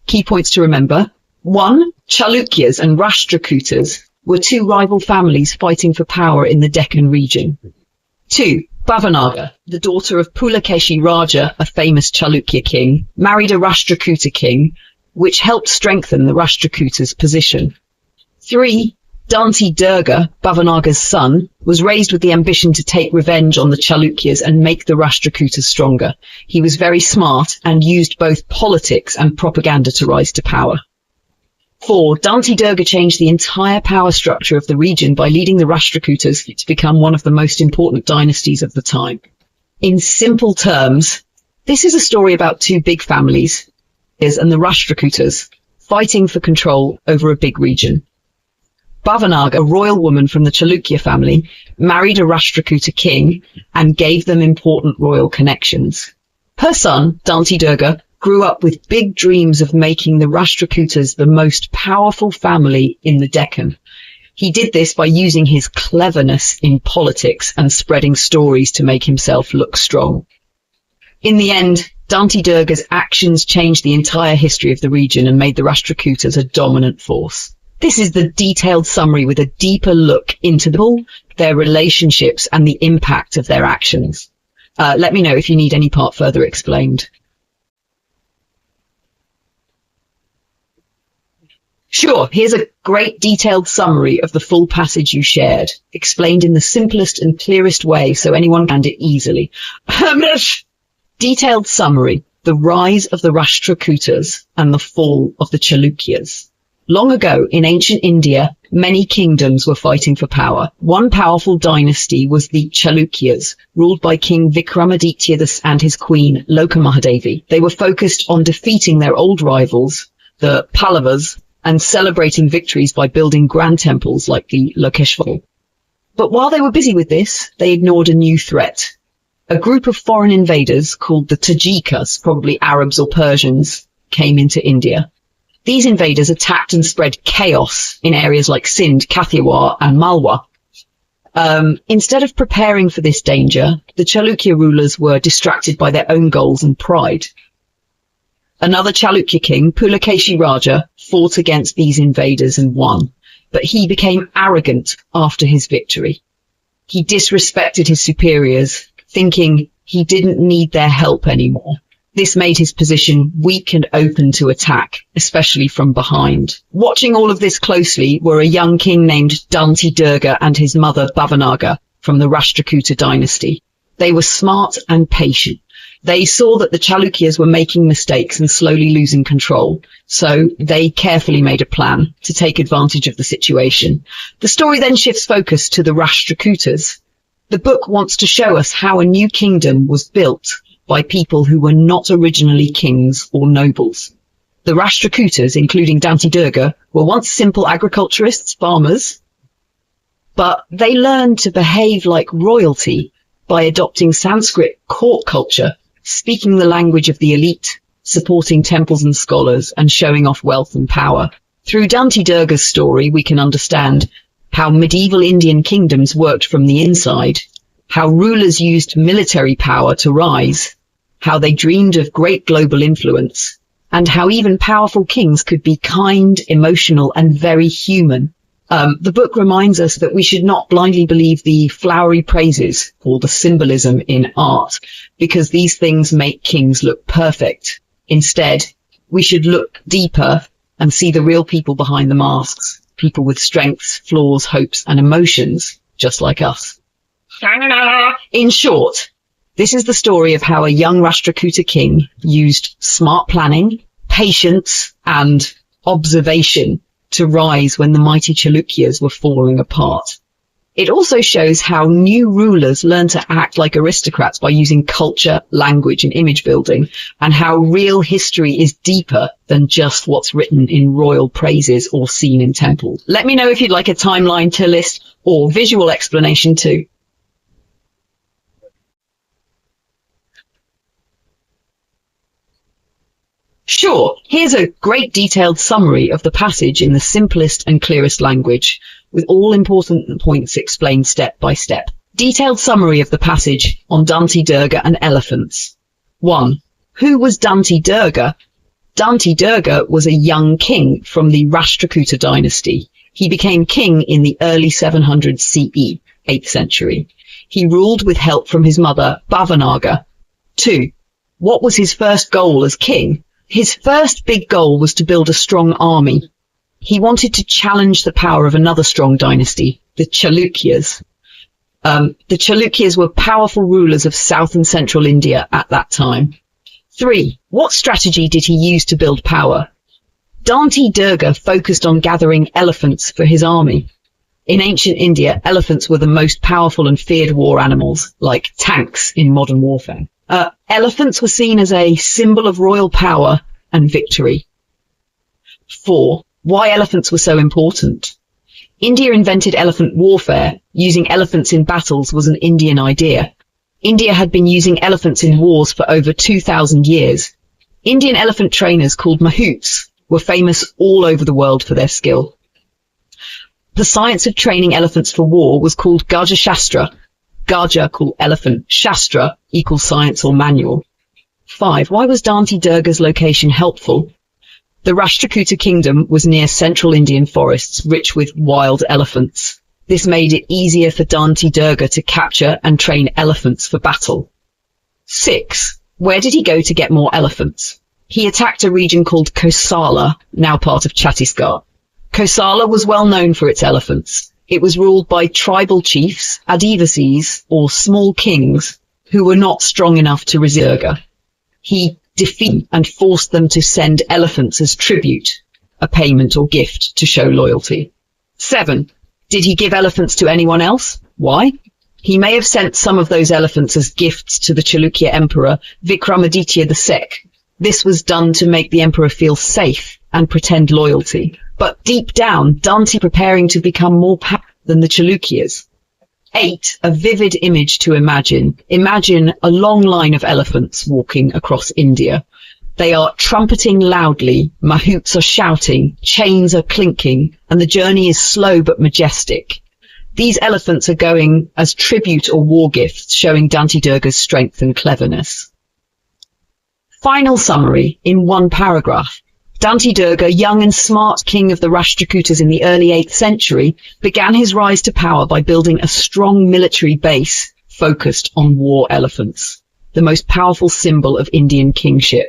Key points to remember. 1. Chalukyas and Rastrakutas were two rival families fighting for power in the Deccan region. 2. Bhavanaga, the daughter of Pulakeshi Raja, a famous Chalukya king, married a Rashtrakuta king, which helped strengthen the Rastrakutas' position. 3. Danti Durga, Bhavanaga's son, was raised with the ambition to take revenge on the Chalukyas and make the Rastrakutas stronger. He was very smart and used both politics and propaganda to rise to power. 4. Danti Durga changed the entire power structure of the region by leading the Rastrakutas to become one of the most important dynasties of the time. In simple terms, this is a story about two big families, and the Rastrakutas, fighting for control over a big region. Bhavanaga, a royal woman from the Chalukya family, married a Rashtrakuta king and gave them important royal connections. Her son, Danti Durga, grew up with big dreams of making the Rastrakutas the most powerful family in the Deccan. He did this by using his cleverness in politics and spreading stories to make himself look strong. In the end, Danti Durga's actions changed the entire history of the region and made the Rastrakutas a dominant force. This is the detailed summary with a deeper look into their relationships and the impact of their actions. Let me know if you need any part further explained. Sure, here's a great detailed summary of the full passage you shared, explained in the simplest and clearest way so anyone can understand it easily. Detailed summary: the rise of the Rashtrakutas and the fall of the Chalukyas. Long ago, in ancient India, many kingdoms were fighting for power. One powerful dynasty was the Chalukyas, ruled by King Vikramaditya and his queen, Lokamahadevi. They were focused on defeating their old rivals, the Pallavas, and celebrating victories by building grand temples like the Lokeshwar. But while they were busy with this, they ignored a new threat. A group of foreign invaders called the Tajikas, probably Arabs or Persians, came into India. These invaders attacked and spread chaos in areas like Sindh, Kathiawar, and Malwa. Instead of preparing for this danger, the Chalukya rulers were distracted by their own goals and pride. Another Chalukya king, Pulakeshi Raja, fought against these invaders and won, but he became arrogant after his victory. He disrespected his superiors, thinking he didn't need their help anymore. This made his position weak and open to attack, especially from behind. Watching all of this closely were a young king named Danti Durga and his mother Bhavanaga from the Rashtrakuta dynasty. They were smart and patient. They saw that the Chalukyas were making mistakes and slowly losing control, so they carefully made a plan to take advantage of the situation. The story then shifts focus to the Rastrakutas. The book wants to show us how a new kingdom was built by people who were not originally kings or nobles. The Rastrakutas, including Danti Durga, were once simple agriculturists, farmers, but they learned to behave like royalty by adopting Sanskrit court culture, speaking the language of the elite, supporting temples and scholars, and showing off wealth and power. Through Danti Durga's story, we can understand how medieval Indian kingdoms worked from the inside, how rulers used military power to rise, how they dreamed of great global influence, and how even powerful kings could be kind, emotional, and very human. The book reminds us that we should not blindly believe the flowery praises or the symbolism in art, because these things make kings look perfect. Instead, we should look deeper and see the real people behind the masks, people with strengths, flaws, hopes, and emotions, just like us. In short, this is the story of how a young Rashtrakuta king used smart planning, patience, and observation to rise when the mighty Chalukyas were falling apart. It also shows how new rulers learn to act like aristocrats by using culture, language, and image building, and how real history is deeper than just what's written in royal praises or seen in temples. Let me know if you'd like a timeline to list or visual explanation too. Sure, here's a great detailed summary of the passage in the simplest and clearest language, with all important points explained step by step. Detailed summary of the passage on Danti Durga and elephants. 1. Who was Danti Durga? Danti Durga was a young king from the Rashtrakuta dynasty. He became king in the early 700s CE, 8th century. He ruled with help from his mother, Bhavanaga. 2. What was his first goal as king? His first big goal was to build a strong army. He wanted to challenge the power of another strong dynasty, the Chalukyas. The Chalukyas were powerful rulers of South and Central India at that time. 3. What strategy did he use to build power? Danti Durga focused on gathering elephants for his army. In ancient India, elephants were the most powerful and feared war animals, like tanks in modern warfare. Elephants were seen as a symbol of royal power and victory. 4. Why elephants were so important? India invented elephant warfare. Using elephants in battles was an Indian idea. India had been using elephants in wars for over 2,000 years. Indian elephant trainers called mahouts were famous all over the world for their skill. The science of training elephants for war was called Gaja Shastra. Gaja called elephant, Shastra equals science or manual. 5. Why was Danti Durga's location helpful? The Rashtrakuta kingdom was near central Indian forests rich with wild elephants. This made it easier for Danti Durga to capture and train elephants for battle. 6. Where did he go to get more elephants? He attacked a region called Kosala, now part of Chhattisgarh. Kosala was well known for its elephants. It was ruled by tribal chiefs, Adivasis, or small kings, who were not strong enough to resist Durga. He defeated and forced them to send elephants as tribute, a payment or gift to show loyalty. 7. Did he give elephants to anyone else? Why? He may have sent some of those elephants as gifts to the Chalukya emperor, Vikramaditya II. This was done to make the emperor feel safe and pretend loyalty. But deep down, Danti preparing to become more powerful than the Chalukyas. 8. A vivid image to imagine. Imagine a long line of elephants walking across India. They are trumpeting loudly, mahouts are shouting, chains are clinking, and the journey is slow but majestic. These elephants are going as tribute or war gifts, showing Danti Durga's strength and cleverness. Final summary in one paragraph. Danti Durga, young and smart king of the Rashtrakutas in the early 8th century, began his rise to power by building a strong military base focused on war elephants, the most powerful symbol of Indian kingship.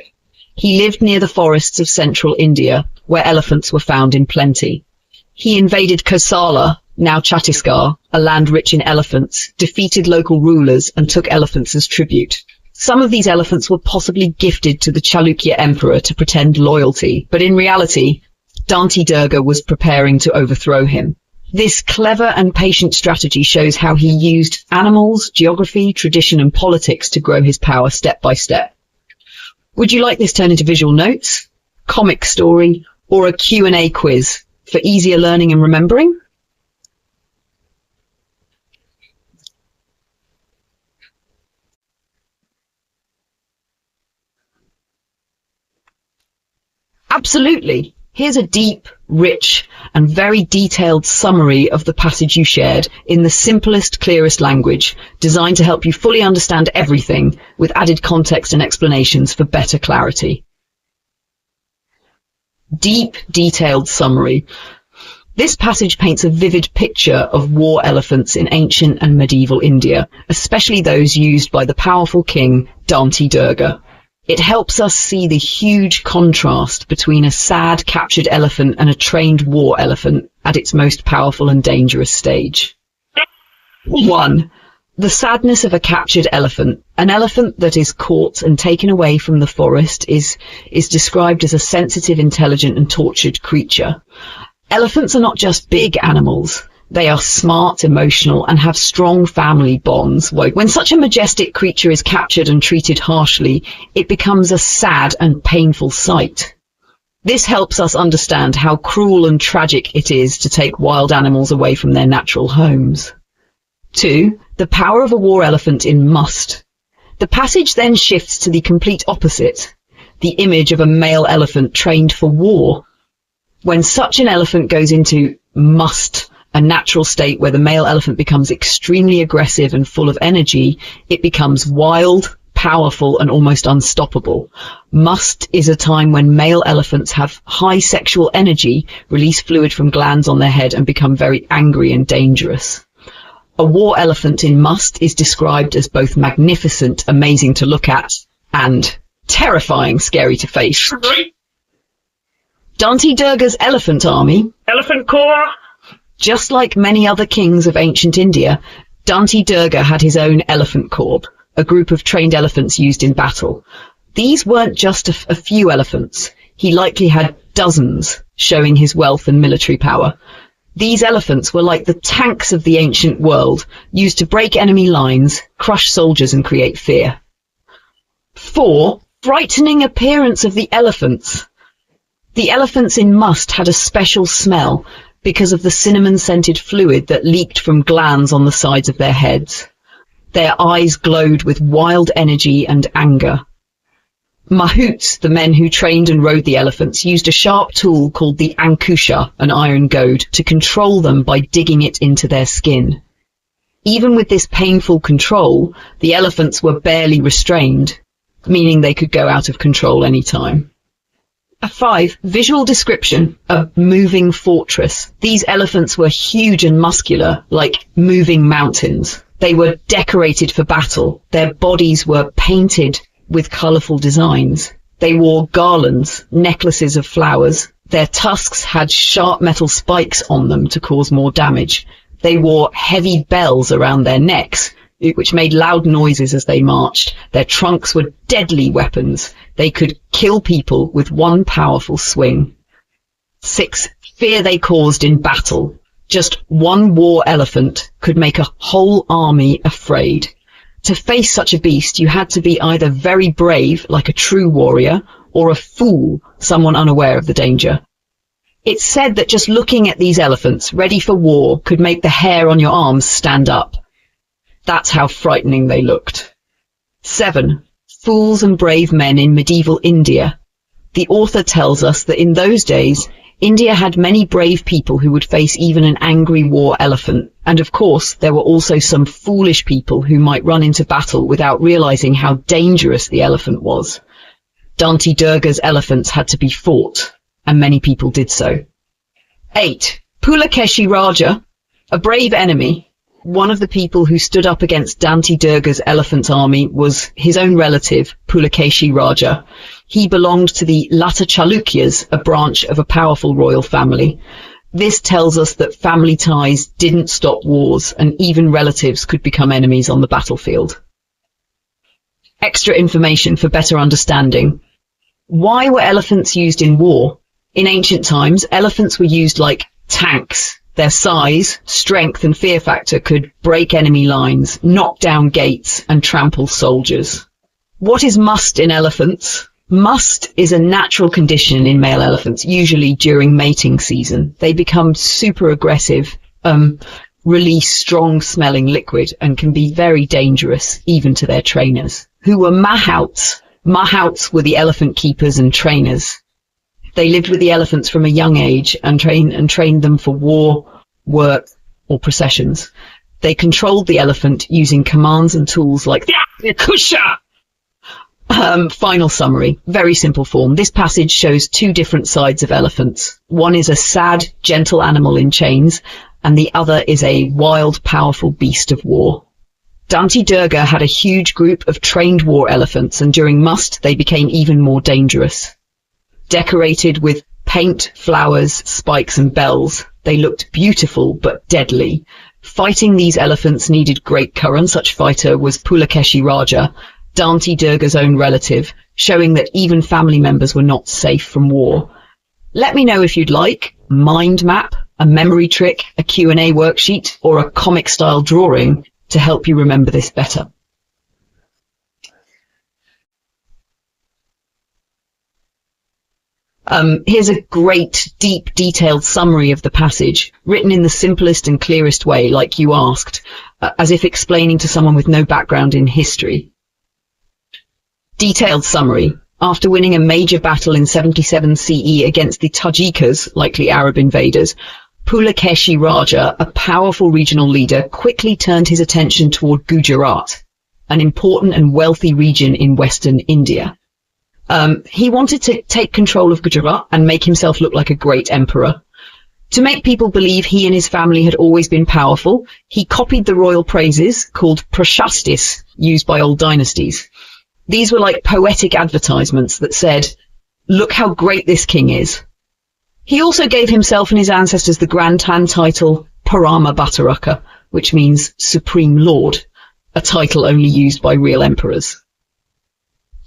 He lived near the forests of central India, where elephants were found in plenty. He invaded Kosala, now Chhattisgarh, a land rich in elephants, defeated local rulers and took elephants as tribute. Some of these elephants were possibly gifted to the Chalukya emperor to pretend loyalty, but in reality, Dante Durga was preparing to overthrow him. This clever and patient strategy shows how he used animals, geography, tradition, and politics to grow his power step by step. Would you like this turned into visual notes, comic story, or a Q&A quiz for easier learning and remembering? Absolutely. Here's a deep, rich, and very detailed summary of the passage you shared in the simplest, clearest language, designed to help you fully understand everything with added context and explanations for better clarity. Deep, detailed summary. This passage paints a vivid picture of war elephants in ancient and medieval India, especially those used by the powerful king Dante Durga. It helps us see the huge contrast between a sad, captured elephant and a trained war elephant at its most powerful and dangerous stage. 1. The sadness of a captured elephant. An elephant that is caught and taken away from the forest is described as a sensitive, intelligent, and tortured creature. Elephants are not just big animals. They are smart, emotional, and have strong family bonds. When such a majestic creature is captured and treated harshly, it becomes a sad and painful sight. This helps us understand how cruel and tragic it is to take wild animals away from their natural homes. 2. The power of a war elephant in must. The passage then shifts to the complete opposite, the image of a male elephant trained for war. When such an elephant goes into must, a natural state where the male elephant becomes extremely aggressive and full of energy, it becomes wild, powerful, and almost unstoppable. Must is a time when male elephants have high sexual energy, release fluid from glands on their head, and become very angry and dangerous. A war elephant in must is described as both magnificent, amazing to look at, and terrifying, scary to face. Dante Durga's elephant army. Elephant Corps. Just like many other kings of ancient India, Dante Durga had his own elephant corps, a group of trained elephants used in battle. These weren't just a few elephants. He likely had dozens, showing his wealth and military power. These elephants were like the tanks of the ancient world, used to break enemy lines, crush soldiers, and create fear. 4. Frightening appearance of the elephants. The elephants in must had a special smell, because of the cinnamon-scented fluid that leaked from glands on the sides of their heads. Their eyes glowed with wild energy and anger. Mahouts, the men who trained and rode the elephants, used a sharp tool called the ankusha, an iron goad, to control them by digging it into their skin. Even with this painful control, the elephants were barely restrained, meaning they could go out of control any time. 5. Visual description. A moving fortress. These elephants were huge and muscular, like moving mountains. They were decorated for battle. Their bodies were painted with colourful designs. They wore garlands, necklaces of flowers. Their tusks had sharp metal spikes on them to cause more damage. They wore heavy bells around their necks, which made loud noises as they marched. Their trunks were deadly weapons. They could kill people with one powerful swing. 6. Fear they caused in battle. Just one war elephant could make a whole army afraid. To face such a beast, you had to be either very brave, like a true warrior, or a fool, someone unaware of the danger. It's said that just looking at these elephants, ready for war, could make the hair on your arms stand up. That's how frightening they looked. 7. Fools and brave men in medieval India. The author tells us that in those days, India had many brave people who would face even an angry war elephant. And of course, there were also some foolish people who might run into battle without realizing how dangerous the elephant was. Dante Durga's elephants had to be fought, and many people did so. 8. Pulakeshi Raja, a brave enemy. One of the people who stood up against Dante Durga's elephant army was his own relative, Pulakeshi Raja. He belonged to the latter Chalukyas, a branch of a powerful royal family. This tells us that family ties didn't stop wars, and even relatives could become enemies on the battlefield. Extra information for better understanding. Why were elephants used in war? In ancient times, elephants were used like tanks. Their size, strength and fear factor could break enemy lines, knock down gates and trample soldiers. What is must in elephants? Must is a natural condition in male elephants, usually during mating season. They become super aggressive, release strong smelling liquid and can be very dangerous even to their trainers. Who were mahouts? Mahouts were the elephant keepers and trainers. They lived with the elephants from a young age and trained them for war, work or processions. They controlled the elephant using commands and tools like the kusha. Final summary, very simple form. This passage shows two different sides of elephants. One is a sad, gentle animal in chains, and the other is a wild, powerful beast of war. Danti Durga had a huge group of trained war elephants, and during must they became even more dangerous. Decorated with paint, flowers, spikes and bells, they looked beautiful but deadly. Fighting these elephants needed great courage. Such fighter was Pulakeshi Raja, Danti Durga's own relative, showing that even family members were not safe from war. Let me know if you'd like mind map, a memory trick, a Q&A worksheet, or a comic-style drawing to help you remember this better. Here's a great, deep, detailed summary of the passage, written in the simplest and clearest way, like you asked, as if explaining to someone with no background in history. Detailed summary. After winning a major battle in 77 CE against the Tajikas, likely Arab invaders, Pulakeshi Raja, a powerful regional leader, quickly turned his attention toward Gujarat, an important and wealthy region in western India. He wanted to take control of Gujarat and make himself look like a great emperor. To make people believe he and his family had always been powerful, he copied the royal praises, called prashastis, used by old dynasties. These were like poetic advertisements that said, "Look how great this king is." He also gave himself and his ancestors the Grand Han title Parama Bhattaraka, which means Supreme Lord, a title only used by real emperors.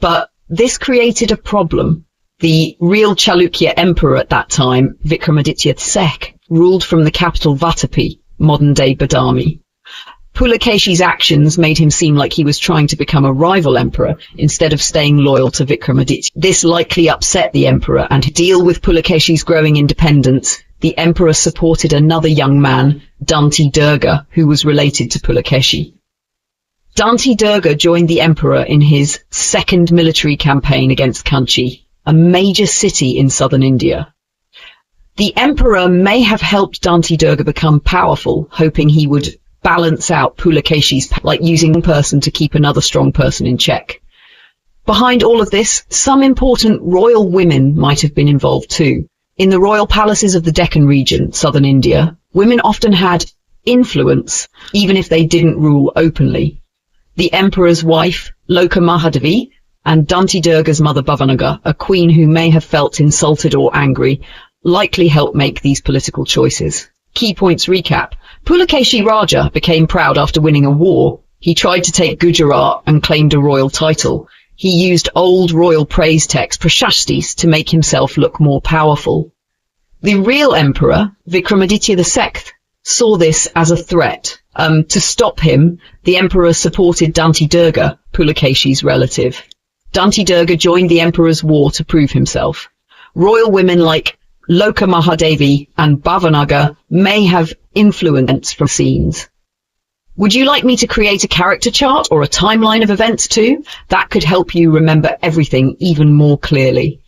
But this created a problem. The real Chalukya emperor at that time, Vikramaditya II, ruled from the capital Vatapi, modern-day Badami. Pulakeshi's actions made him seem like he was trying to become a rival emperor instead of staying loyal to Vikramaditya. This likely upset the emperor, and to deal with Pulakeshi's growing independence, the emperor supported another young man, Danti Durga, who was related to Pulakeshi. Danti Durga joined the emperor in his second military campaign against Kanchi, a major city in southern India. The emperor may have helped Danti Durga become powerful, hoping he would balance out Pulakeshi's power, like using one person to keep another strong person in check. Behind all of this, some important royal women might have been involved too. In the royal palaces of the Deccan region, southern India, women often had influence, even if they didn't rule openly. The emperor's wife, Loka Mahadevi, and Danti Durga's mother Bhavanaga, a queen who may have felt insulted or angry, likely helped make these political choices. Key points recap. Pulakeshi Raja became proud after winning a war. He tried to take Gujarat and claimed a royal title. He used old royal praise text prashastis to make himself look more powerful. The real emperor, Vikramaditya II, saw this as a threat. To stop him, the emperor supported Danti Durga, Pulakeshi's relative. Danti Durga joined the emperor's war to prove himself. Royal women like Loka Mahadevi and Bhavanaga may have influence from scenes. Would you like me to create a character chart or a timeline of events too? That could help you remember everything even more clearly.